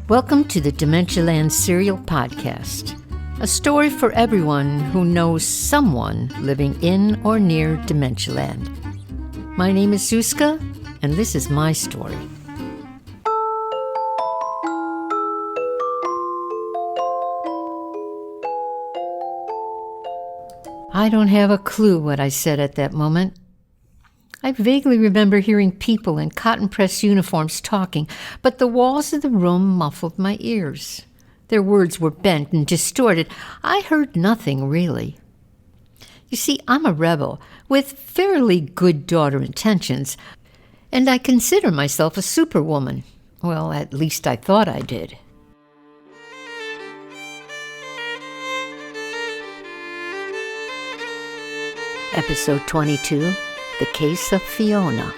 Welcome to the Dementialand Serial Podcast, a story for everyone who knows someone living in or near Dementialand. My name is Suzka, and this is my story. I don't have a clue what I said at that moment. I vaguely remember hearing people in cotton-press uniforms talking, but the walls of the room muffled my ears. Their words were bent and distorted. I heard nothing, really. You see, I'm a rebel with fairly good daughter intentions, and I consider myself a superwoman. Well, at least I thought I did. Episode 22. The Case of Fiona.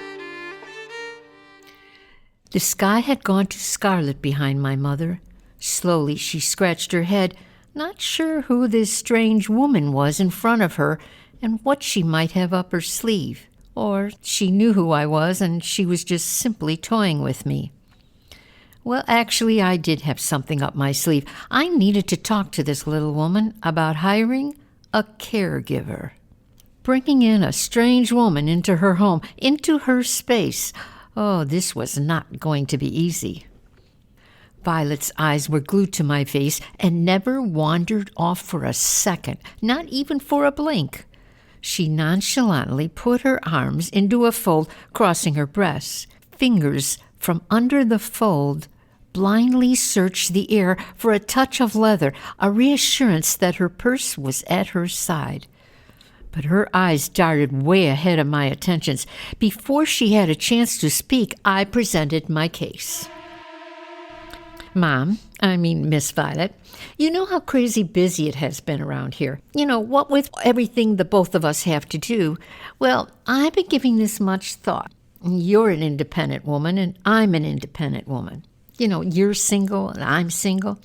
The sky had gone to scarlet behind my mother. Slowly she scratched her head, not sure who this strange woman was in front of her and what she might have up her sleeve. Or she knew who I was and she was just simply toying with me. Well, actually, I did have something up my sleeve. I needed to talk to this little woman about hiring a caregiver. Bringing in a strange woman into her home, into her space. Oh, this was not going to be easy. Violet's eyes were glued to my face and never wandered off for a second, not even for a blink. She nonchalantly put her arms into a fold, crossing her breasts. Fingers from under the fold blindly searched the air for a touch of leather, a reassurance that her purse was at her side. But her eyes darted way ahead of my attentions. Before she had a chance to speak, I presented my case. Miss Violet, you know how crazy busy it has been around here. You know, what with everything the both of us have to do. Well, I've been giving this much thought. You're an independent woman, and I'm an independent woman. You know, you're single, and I'm single.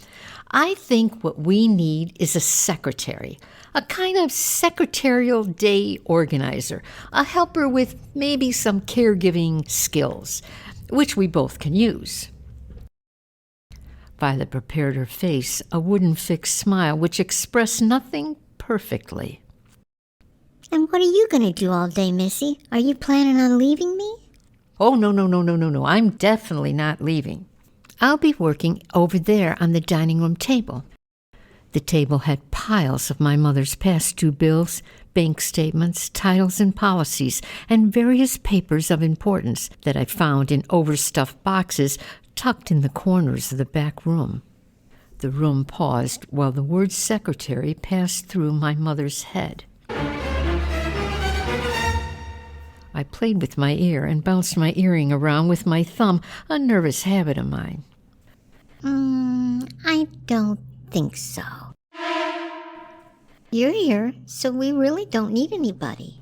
I think what we need is a secretary. A kind of secretarial day organizer, a helper with maybe some caregiving skills, which we both can use. Violet prepared her face, a wooden fixed smile which expressed nothing perfectly. And what are you going to do all day, Missy? Are you planning on leaving me? Oh, no. I'm definitely not leaving. I'll be working over there on the dining room table. The table had piles of my mother's past due bills, bank statements, titles and policies, and various papers of importance that I found in overstuffed boxes tucked in the corners of the back room. The room paused while the word secretary passed through my mother's head. I played with my ear and bounced my earring around with my thumb, a nervous habit of mine. I don't think so. You're here, so we really don't need anybody.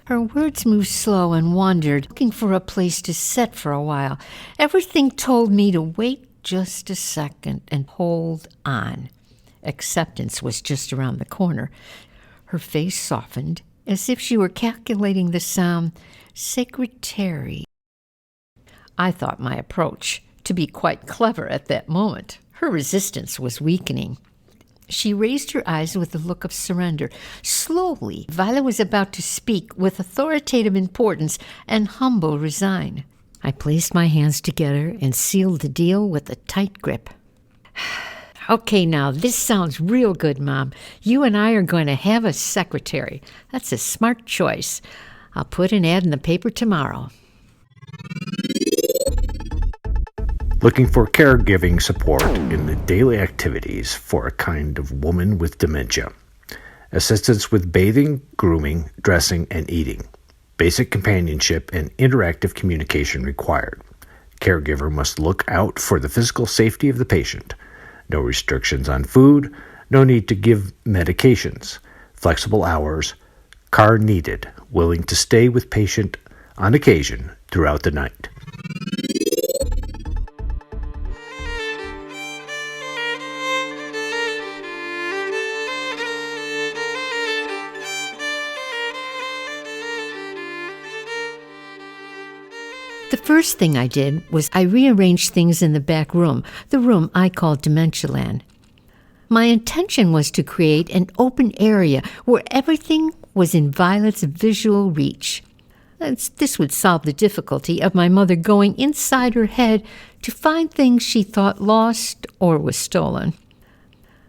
Her words moved slow and wandered, looking for a place to sit for a while. Everything told me to wait just a second and hold on. Acceptance was just around the corner. Her face softened, as if she were calculating the sound, secretary. I thought my approach to be quite clever at that moment. Her resistance was weakening. She raised her eyes with a look of surrender. Slowly, Viola was about to speak with authoritative importance and humble resign. I placed my hands together and sealed the deal with a tight grip. Okay, now, this sounds real good, Mom. You and I are going to have a secretary. That's a smart choice. I'll put an ad in the paper tomorrow. Looking for caregiving support in the daily activities for a kind of woman with dementia. Assistance with bathing, grooming, dressing, and eating. Basic companionship and interactive communication required. Caregiver must look out for the physical safety of the patient. No restrictions on food. No need to give medications. Flexible hours. Car needed. Willing to stay with patient on occasion throughout the night. The first thing I did was I rearranged things in the back room, the room I called Dementialand. My intention was to create an open area where everything was in Violet's visual reach. This would solve the difficulty of my mother going inside her head to find things she thought lost or was stolen.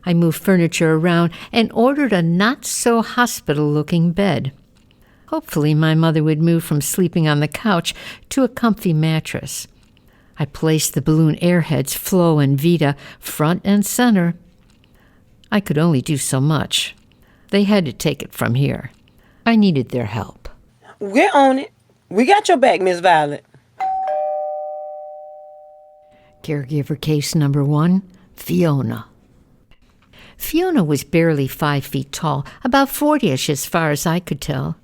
I moved furniture around and ordered a not-so-hospital-looking bed. Hopefully my mother would move from sleeping on the couch to a comfy mattress. I placed the balloon airheads, Flo and Vida, front and center. I could only do so much. They had to take it from here. I needed their help. We're on it. We got your back, Miss Violet. Caregiver case number 1, Fiona. Fiona was barely 5 feet tall, about 40-ish as far as I could tell.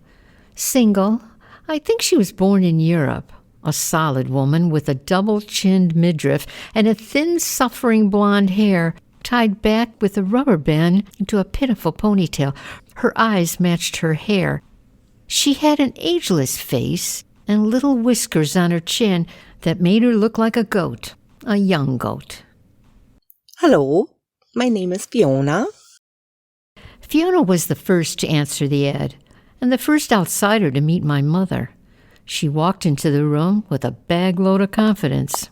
Single. I think she was born in Europe. A solid woman with a double-chinned midriff and a thin, suffering blonde hair tied back with a rubber band into a pitiful ponytail. Her eyes matched her hair. She had an ageless face and little whiskers on her chin that made her look like a goat, a young goat. Hello, my name is Fiona. Fiona was the first to answer the ad, and the first outsider to meet my mother. She walked into the room with a bagload of confidence.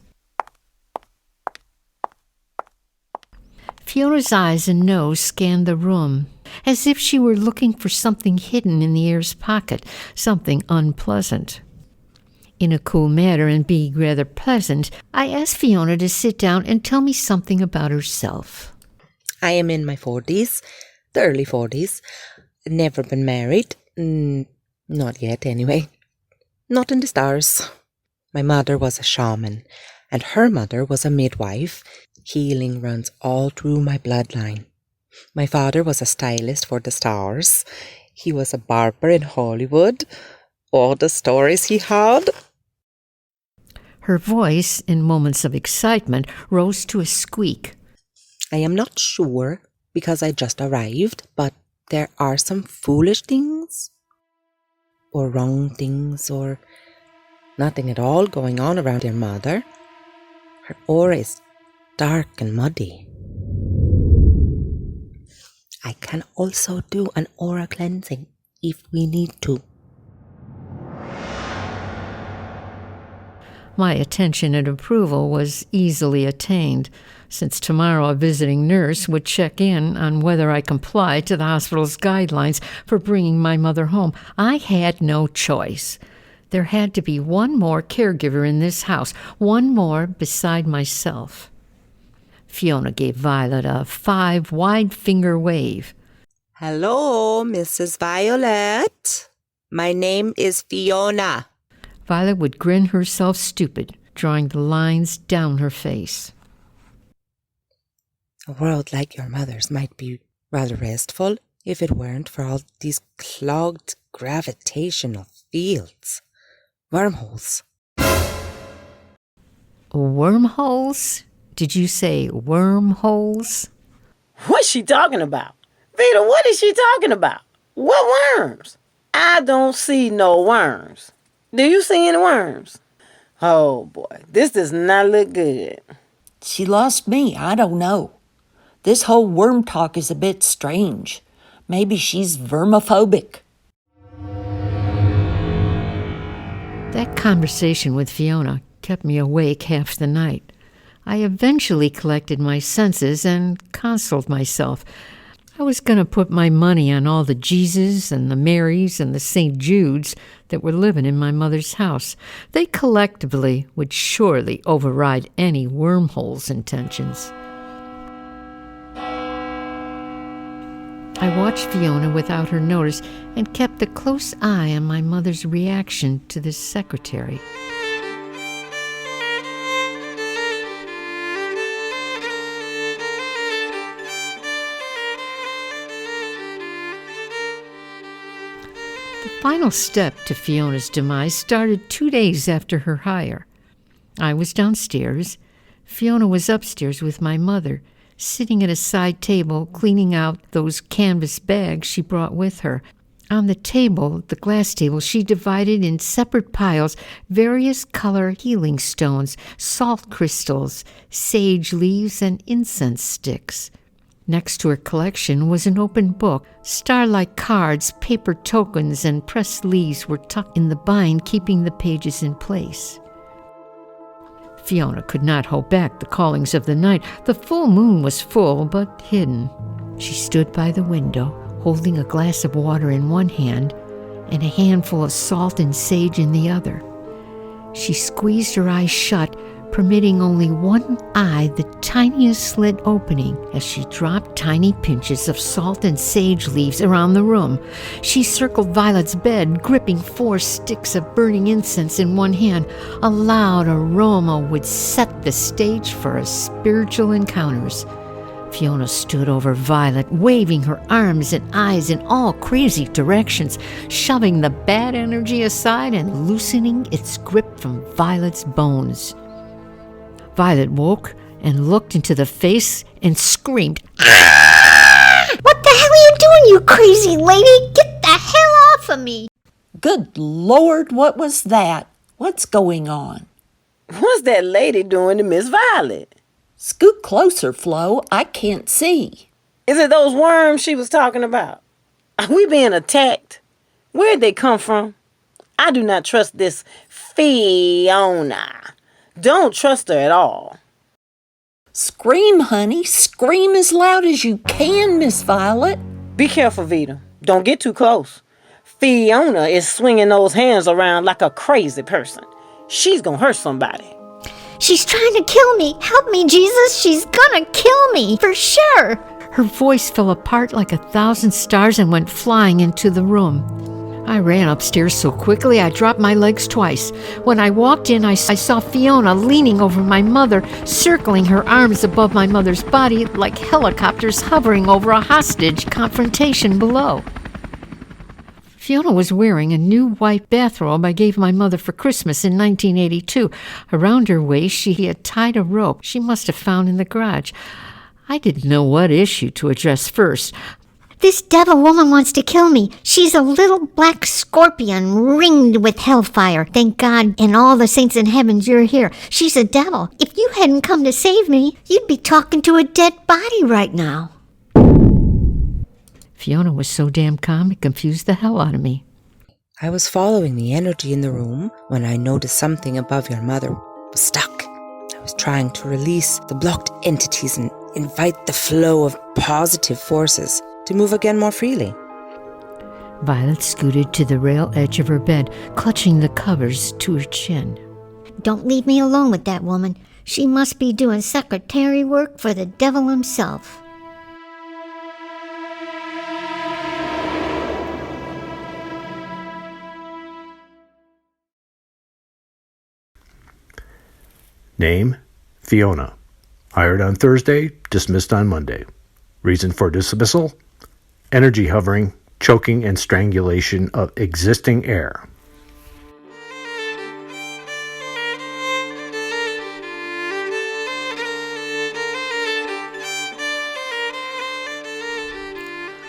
Fiona's eyes and nose scanned the room, as if she were looking for something hidden in the air's pocket, something unpleasant. In a cool manner and being rather pleasant, I asked Fiona to sit down and tell me something about herself. I am in my 40s, the early 40s. Never been married. Not yet, anyway. Not in the stars. My mother was a shaman, and her mother was a midwife. Healing runs all through my bloodline. My father was a stylist for the stars. He was a barber in Hollywood. All the stories he had. Her voice, in moments of excitement, rose to a squeak. I am not sure because I just arrived, but there are some foolish things, or wrong things, or nothing at all going on around your mother. Her aura is dark and muddy. I can also do an aura cleansing if we need to. My attention and approval was easily attained, since tomorrow a visiting nurse would check in on whether I complied to the hospital's guidelines for bringing my mother home. I had no choice. There had to be one more caregiver in this house, one more beside myself. Fiona gave Violet a 5 wide-finger wave. Hello, Mrs. Violet. My name is Fiona. Violet would grin herself stupid, drawing the lines down her face. A world like your mother's might be rather restful if it weren't for all these clogged gravitational fields. Wormholes. Wormholes? Did you say wormholes? What's she talking about? Vida, what is she talking about? What worms? I don't see no worms. Do you see any worms? Oh boy, this does not look good. She lost me. I don't know. This whole worm talk is a bit strange. Maybe she's vermophobic. That conversation with Fiona kept me awake half the night. I eventually collected my senses and consoled myself. I was going to put my money on all the Jesus and the Marys and the St. Judes that were living in my mother's house. They collectively would surely override any wormhole's intentions. I watched Fiona without her notice and kept a close eye on my mother's reaction to this secretary. The final step to Fiona's demise started 2 days after her hire. I was downstairs. Fiona was upstairs with my mother, sitting at a side table cleaning out those canvas bags she brought with her. On the table, the glass table, she divided in separate piles various color healing stones, salt crystals, sage leaves, and incense sticks. Next to her collection was an open book. Starlight cards, paper tokens, and pressed leaves were tucked in the bind, keeping the pages in place. Fiona could not hold back the callings of the night. The full moon was full, but hidden. She stood by the window, holding a glass of water in one hand and a handful of salt and sage in the other. She squeezed her eyes shut, permitting only one eye the tiniest slit opening as she dropped tiny pinches of salt and sage leaves around the room. She circled Violet's bed, gripping 4 sticks of burning incense in one hand. A loud aroma would set the stage for her spiritual encounters. Fiona stood over Violet, waving her arms and eyes in all crazy directions, shoving the bad energy aside and loosening its grip from Violet's bones. Violet woke and looked into the face and screamed, "Ah! What the hell are you doing, you crazy lady? Get the hell off of me!" Good Lord, what was that? What's going on? What's that lady doing to Miss Violet? Scoot closer, Flo. I can't see. Is it those worms she was talking about? Are we being attacked? Where'd they come from? I do not trust this Fiona. Don't trust her at all. Scream, honey. Scream as loud as you can, Miss Violet. Be careful, Vida. Don't get too close. Fiona is swinging those hands around like a crazy person. She's gonna hurt somebody. "She's trying to kill me. Help me, Jesus. She's gonna kill me, for sure." Her voice fell apart like 1,000 stars and went flying into the room. I ran upstairs so quickly I dropped my legs twice. When I walked in, I saw Fiona leaning over my mother, circling her arms above my mother's body like helicopters hovering over a hostage confrontation below. Fiona was wearing a new white bathrobe I gave my mother for Christmas in 1982. Around her waist, she had tied a rope she must have found in the garage. I didn't know what issue to address first. "This devil woman wants to kill me. She's a little black scorpion ringed with hellfire. Thank God and all the saints in heaven you're here. She's a devil. If you hadn't come to save me, you'd be talking to a dead body right now." Fiona was so damn calm it confused the hell out of me. I was following the energy in the room when I noticed something above your mother was stuck. I was trying to release the blocked entities and invite the flow of positive forces to move again more freely. Violet scooted to the rail edge of her bed, clutching the covers to her chin. "Don't leave me alone with that woman. She must be doing secretary work for the devil himself." Name, Fiona. Hired on Thursday, dismissed on Monday. Reason for dismissal, energy hovering, choking, and strangulation of existing air.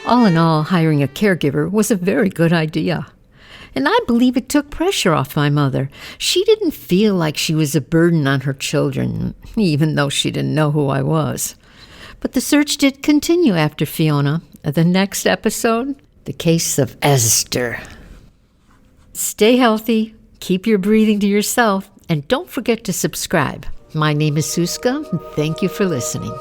All in all, hiring a caregiver was a very good idea. And I believe it took pressure off my mother. She didn't feel like she was a burden on her children, even though she didn't know who I was. But the search did continue after Fiona. The next episode, the case of Esther. Stay healthy, keep your breathing to yourself, and don't forget to subscribe. My name is Suzka, and thank you for listening.